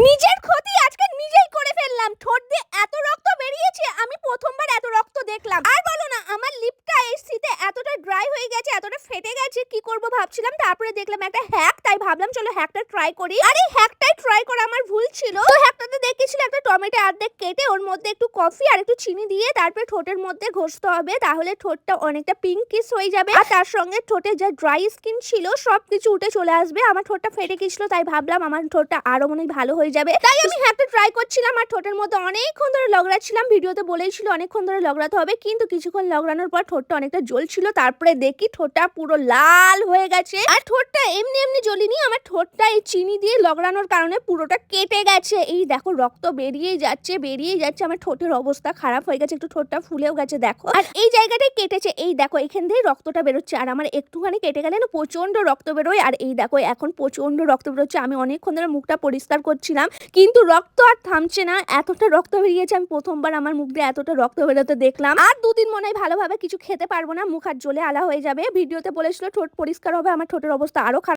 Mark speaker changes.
Speaker 1: নিজের ক্ষতি আজকে নিজেই করে ফেললাম। ঠোঁট দিয়ে এত রক্ত বেরিয়েছে, আমি প্রথমবার এত রক্ত দেখলাম। আর বলো না, আমার লিপটা এই শীতে এতটা ড্রাই হয়ে গেছে, এতটা ফেটে গেছে, কি করব ভাবছিলাম। তারপরে দেখলাম একটা হ্যাক, তাই ভাবলাম চলো হ্যাকটা ট্রাই করি। আর এই হ্যাকটাই ট্রাই করা আমার ভুল ছিল। তো হ্যাকটাতে দেখেছিল একটা টমেটো অর্ধেক কেটে ওর মধ্যে একটু কফি আর একটু চিনি দিয়ে তারপরে ঠোঁটের মধ্যে ঘষতে হবে, তাহলে ঠোঁটটা অনেকটা পিঙ্কিশ হয়ে যাবে। আর তার সঙ্গে ঠোঁটে যা ড্রাই স্কিন ছিল সবকিছু উঠে চলে আসবে। আমার ঠোঁটটা ফেটে গেছিল, তাই ভাবলাম আমার ঠোঁটটা আরো মনে হয় ভালো হয়ে যাবে। তাই আমি হ্যাকটা ট্রাই করছিলাম আর ঠোঁটের মধ্যে অনেকক্ষণ ধরে লগড়াচ্ছিলাম। ভিডিওতে বলেইছিল অনেকক্ষণ ধরে লগড়াতে হবে, কিন্তু কিছুক্ষণ লগড়ানোর পর ঠোঁটটা অনেকটা জ্বলছিল। তারপরে দেখি ঠোঁটটা পুরো লাল হয়ে গেছে। আর ঠোঁটটা এমনি এমনি জ্বলিনি, আমার ঠোঁটটা এই চিনি দিয়ে লগড়ানোর কারণে পুরোটা কেটে গেছে। এই দেখো রক্ত বেরিয়েই যাচ্ছে। আমার ঠোঁটের অবস্থা খারাপ হয়ে গেছে, একটু ঠোঁটটা ফুলেও গেছে দেখো। আর এই জায়গাটাই কেটেছে, এই দেখো এখান দিয়ে রক্তটা বেরোচ্ছে। আর আমার একটুখানি কেটে গেলে না প্রচন্ড রক্ত বেরোয়। আর এই দেখো এখন প্রচন্ড রক্ত বেরোচ্ছে। আমি অনেকক্ষণ ধরে মুখটা পরিষ্কার করছিলাম, কিন্তু রক্ত আর থামছে না, এতটা রক্ত বেরিয়েছে। আমি প্রথমবার আমার মুখ দিয়ে এতটা রক্ত বেরোতে দেখলাম। আর দুদিন মনে হয় ভালোভাবে কিছু খেতে পারবো না, মুখ হাত জ্বলে আলা হয়ে যাবে। ভিডিওতে বলেছিল ঠোঁট পরিষ্কার হবে, আমার ঠোঁটের অবস্থা আরো খারাপ।